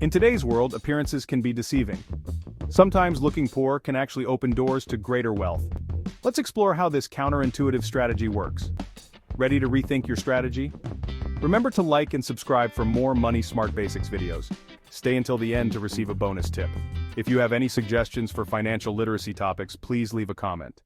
In today's world, appearances can be deceiving. Sometimes looking poor can actually open doors to greater wealth. Let's explore how this counterintuitive strategy works. Ready to rethink your strategy? Remember to like and subscribe for more Money Smart Basics videos. Stay until the end to receive a bonus tip. If you have any suggestions for financial literacy topics, please leave a comment.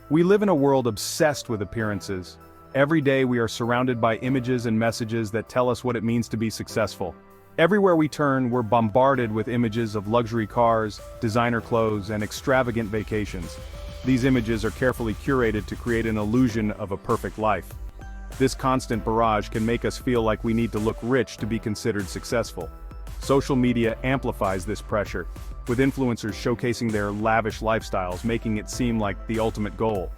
We live in a world obsessed with appearances. Every day we are surrounded by images and messages that tell us what it means to be successful. Everywhere we turn, we're bombarded with images of luxury cars, designer clothes, and extravagant vacations. These images are carefully curated to create an illusion of a perfect life. This constant barrage can make us feel like we need to look rich to be considered successful. Social media amplifies this pressure, with influencers showcasing their lavish lifestyles, making it seem like the ultimate goal.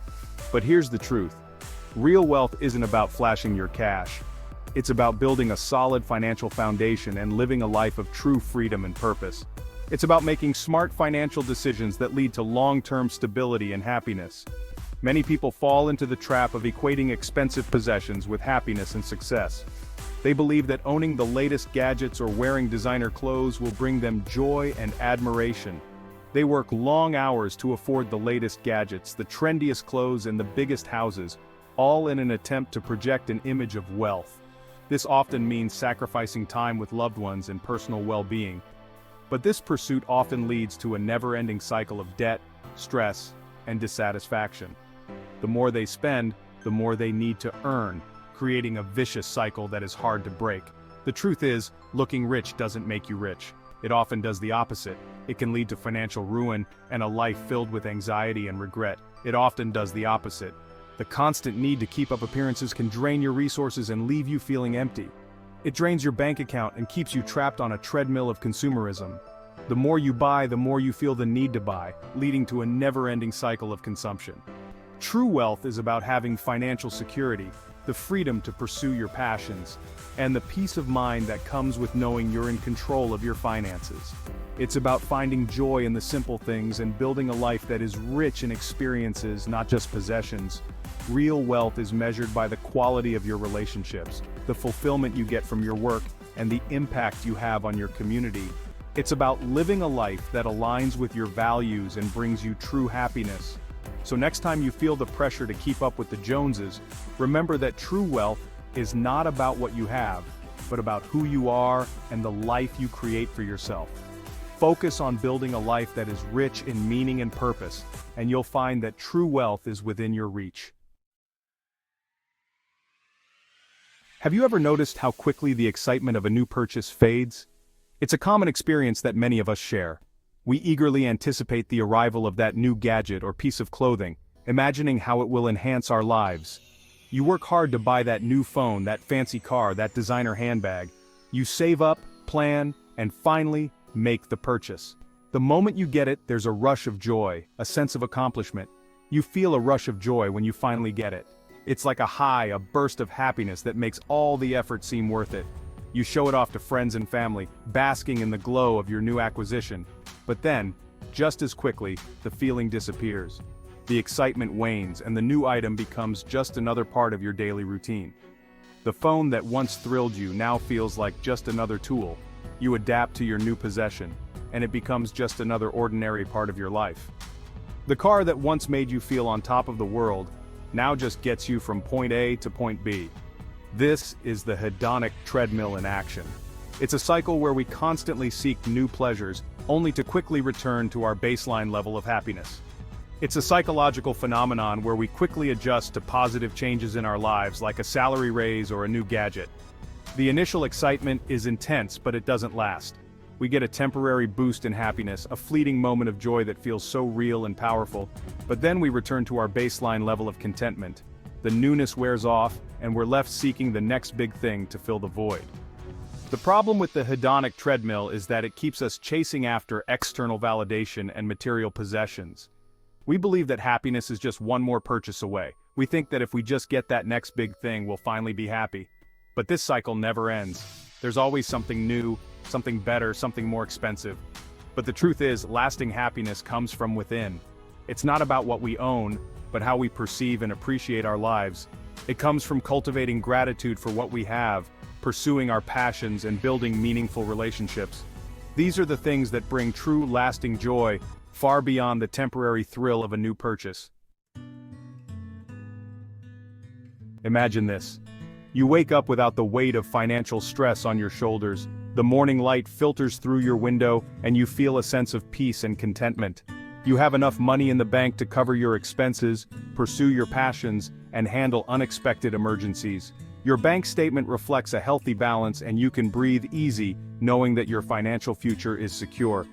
But here's the truth. Real wealth isn't about flashing your cash. It's about building a solid financial foundation and living a life of true freedom and purpose. It's about making smart financial decisions that lead to long-term stability and happiness. Many people fall into the trap of equating expensive possessions with happiness and success. They believe that owning the latest gadgets or wearing designer clothes will bring them joy and admiration. They work long hours to afford the latest gadgets, the trendiest clothes, and the biggest houses, all in an attempt to project an image of wealth. This often means sacrificing time with loved ones and personal well-being. But this pursuit often leads to a never-ending cycle of debt, stress, and dissatisfaction. The more they spend, the more they need to earn, creating a vicious cycle that is hard to break. The truth is, looking rich doesn't make you rich. It often does the opposite. It can lead to financial ruin and a life filled with anxiety and regret. It often does the opposite. The constant need to keep up appearances can drain your resources and leave you feeling empty. It drains your bank account and keeps you trapped on a treadmill of consumerism. The more you buy, the more you feel the need to buy, leading to a never-ending cycle of consumption. True wealth is about having financial security, the freedom to pursue your passions, and the peace of mind that comes with knowing you're in control of your finances. It's about finding joy in the simple things and building a life that is rich in experiences, not just possessions. Real wealth is measured by the quality of your relationships, the fulfillment you get from your work, and the impact you have on your community. It's about living a life that aligns with your values and brings you true happiness. So next time you feel the pressure to keep up with the Joneses, remember that true wealth is not about what you have, but about who you are and the life you create for yourself. Focus on building a life that is rich in meaning and purpose, and you'll find that true wealth is within your reach. Have you ever noticed how quickly the excitement of a new purchase fades? It's a common experience that many of us share. We eagerly anticipate the arrival of that new gadget or piece of clothing, imagining how it will enhance our lives. You work hard to buy that new phone, that fancy car, that designer handbag. You save up, plan, and finally, make the purchase. The moment you get it, there's a rush of joy, a sense of accomplishment. You feel a rush of joy when you finally get it. It's like a high, a burst of happiness that makes all the effort seem worth it. You show it off to friends and family, basking in the glow of your new acquisition. But then, just as quickly, the feeling disappears. The excitement wanes and the new item becomes just another part of your daily routine. The phone that once thrilled you now feels like just another tool. You adapt to your new possession, and it becomes just another ordinary part of your life. The car that once made you feel on top of the world now just gets you from point A to point B. This is the hedonic treadmill in action. It's a cycle where we constantly seek new pleasures, only to quickly return to our baseline level of happiness. It's a psychological phenomenon where we quickly adjust to positive changes in our lives, like a salary raise or a new gadget. The initial excitement is intense, but it doesn't last. We get a temporary boost in happiness, a fleeting moment of joy that feels so real and powerful, but then we return to our baseline level of contentment. The newness wears off, and we're left seeking the next big thing to fill the void. The problem with the hedonic treadmill is that it keeps us chasing after external validation and material possessions. We believe that happiness is just one more purchase away. We think that if we just get that next big thing, we'll finally be happy. But this cycle never ends. There's always something new, something better, something more expensive. But the truth is, lasting happiness comes from within. It's not about what we own, but how we perceive and appreciate our lives. It comes from cultivating gratitude for what we have, pursuing our passions, and building meaningful relationships. These are the things that bring true, lasting joy, far beyond the temporary thrill of a new purchase. Imagine this. You wake up without the weight of financial stress on your shoulders. The morning light filters through your window, and you feel a sense of peace and contentment. You have enough money in the bank to cover your expenses, pursue your passions, and handle unexpected emergencies. Your bank statement reflects a healthy balance, and you can breathe easy knowing that your financial future is secure.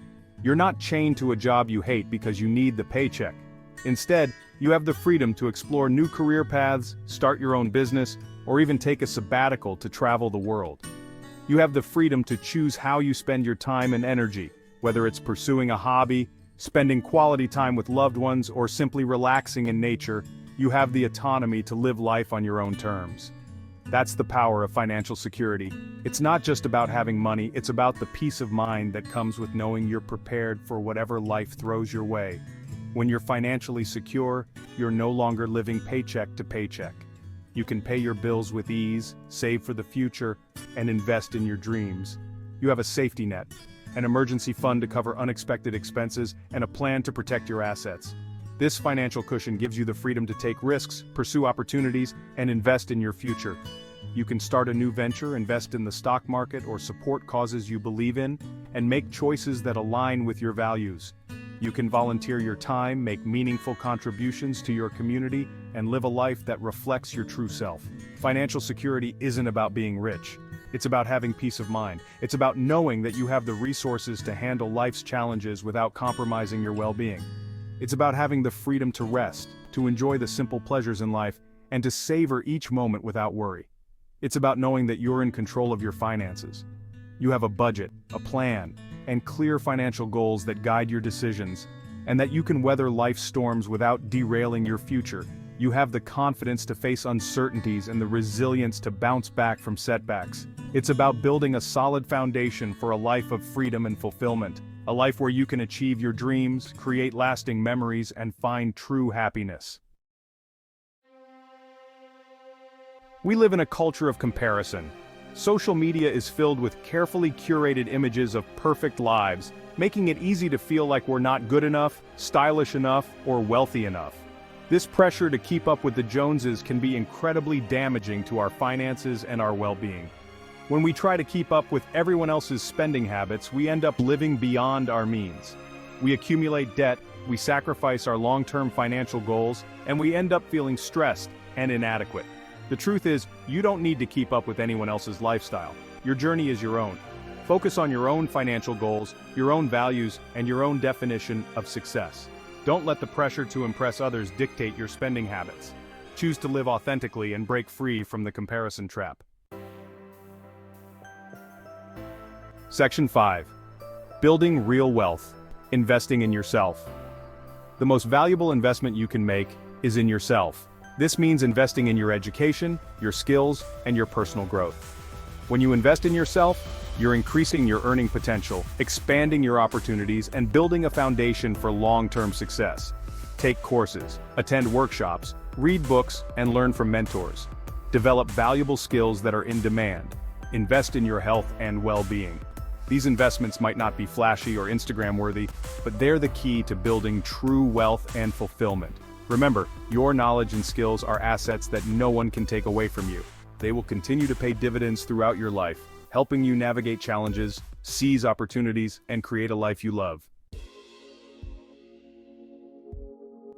You're not chained to a job you hate because you need the paycheck. Instead, you have the freedom to explore new career paths, start your own business, or even take a sabbatical to travel the world. You have the freedom to choose how you spend your time and energy, whether it's pursuing a hobby, spending quality time with loved ones, or simply relaxing in nature. You have the autonomy to live life on your own terms. That's the power of financial security. It's not just about having money, it's about the peace of mind that comes with knowing you're prepared for whatever life throws your way. When you're financially secure, you're no longer living paycheck to paycheck. You can pay your bills with ease, save for the future, and invest in your dreams. You have a safety net, an emergency fund to cover unexpected expenses, and a plan to protect your assets. This financial cushion gives you the freedom to take risks, pursue opportunities, and invest in your future. You can start a new venture, invest in the stock market, or support causes you believe in, and make choices that align with your values. You can volunteer your time, make meaningful contributions to your community, and live a life that reflects your true self. Financial security isn't about being rich. It's about having peace of mind. It's about knowing that you have the resources to handle life's challenges without compromising your well-being. It's about having the freedom to rest, to enjoy the simple pleasures in life, and to savor each moment without worry. It's about knowing that you're in control of your finances. You have a budget, a plan, and clear financial goals that guide your decisions, and that you can weather life's storms without derailing your future. You have the confidence to face uncertainties and the resilience to bounce back from setbacks. It's about building a solid foundation for a life of freedom and fulfillment, a life where you can achieve your dreams, create lasting memories, and find true happiness. We live in a culture of comparison. Social media is filled with carefully curated images of perfect lives, making it easy to feel like we're not good enough, stylish enough, or wealthy enough. This pressure to keep up with the Joneses can be incredibly damaging to our finances and our well-being. When we try to keep up with everyone else's spending habits, we end up living beyond our means. We accumulate debt, we sacrifice our long-term financial goals, and we end up feeling stressed and inadequate. The truth is, you don't need to keep up with anyone else's lifestyle. Your journey is your own. Focus on your own financial goals, your own values, and your own definition of success. Don't let the pressure to impress others dictate your spending habits. Choose to live authentically and break free from the comparison trap. Section 5. Building real wealth. Investing in yourself. The most valuable investment you can make is in yourself. This means investing in your education, your skills, and your personal growth. When you invest in yourself, you're increasing your earning potential, expanding your opportunities, and building a foundation for long-term success. Take courses, attend workshops, read books, and learn from mentors. Develop valuable skills that are in demand. Invest in your health and well-being. These investments might not be flashy or Instagram-worthy, but they're the key to building true wealth and fulfillment. Remember, your knowledge and skills are assets that no one can take away from you. They will continue to pay dividends throughout your life, helping you navigate challenges, seize opportunities, and create a life you love.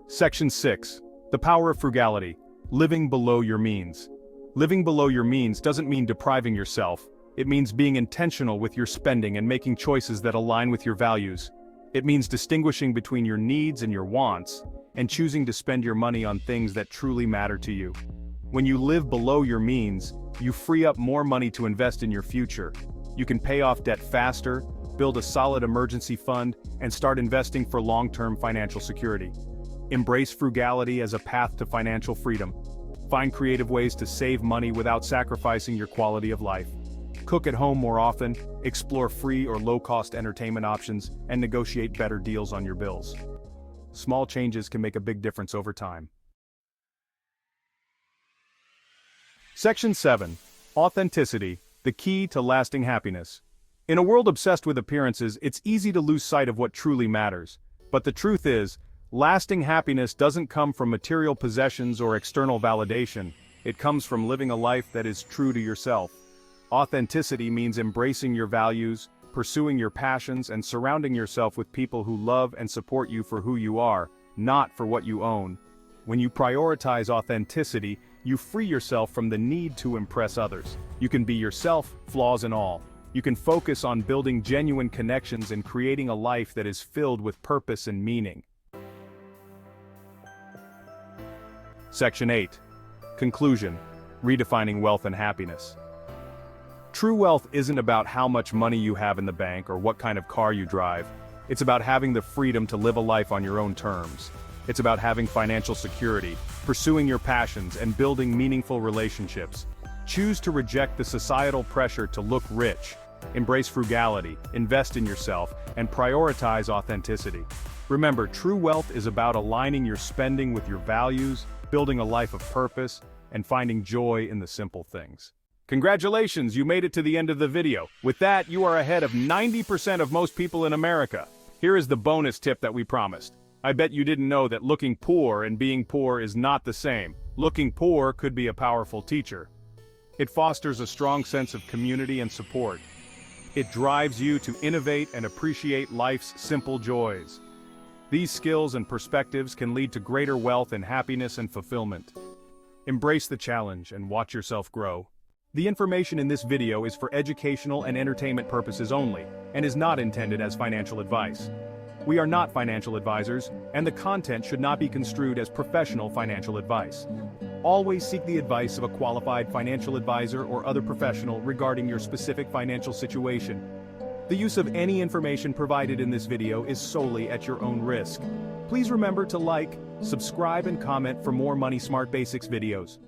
Section 6. The power of frugality. Living below your means. Living below your means doesn't mean depriving yourself. It means being intentional with your spending and making choices that align with your values. It means distinguishing between your needs and your wants, and choosing to spend your money on things that truly matter to you. When you live below your means, you free up more money to invest in your future. You can pay off debt faster, build a solid emergency fund, and start investing for long-term financial security. Embrace frugality as a path to financial freedom. Find creative ways to save money without sacrificing your quality of life. Cook at home more often, explore free or low-cost entertainment options, and negotiate better deals on your bills. small changes can make a big difference over time. Section 7. Authenticity, the key to lasting happiness. In a world obsessed with appearances, it's easy to lose sight of what truly matters. But the truth is, lasting happiness doesn't come from material possessions or external validation. It comes from living a life that is true to yourself. Authenticity means embracing your values, pursuing your passions, and surrounding yourself with people who love and support you for who you are, not for what you own. When you prioritize authenticity, you free yourself from the need to impress others. You can be yourself, flaws and all. You can focus on building genuine connections and creating a life that is filled with purpose and meaning. Section 8. Conclusion. Redefining wealth and happiness. True wealth isn't about how much money you have in the bank or what kind of car you drive. It's about having the freedom to live a life on your own terms. It's about having financial security, pursuing your passions, and building meaningful relationships. Choose to reject the societal pressure to look rich. Embrace frugality, invest in yourself, and prioritize authenticity. Remember, true wealth is about aligning your spending with your values, building a life of purpose, and finding joy in the simple things. Congratulations, you made it to the end of the video. With that, you are ahead of 90% of most people in America. Here is the bonus tip that we promised. I bet you didn't know that looking poor and being poor is not the same. Looking poor could be a powerful teacher. It fosters a strong sense of community and support. It drives you to innovate and appreciate life's simple joys. These skills and perspectives can lead to greater wealth and happiness and fulfillment. Embrace the challenge and watch yourself grow. The information in this video is for educational and entertainment purposes only, and is not intended as financial advice. We are not financial advisors, and the content should not be construed as professional financial advice. Always seek the advice of a qualified financial advisor or other professional regarding your specific financial situation. The use of any information provided in this video is solely at your own risk. Please remember to like, subscribe, and comment for more Money Smart Basics videos.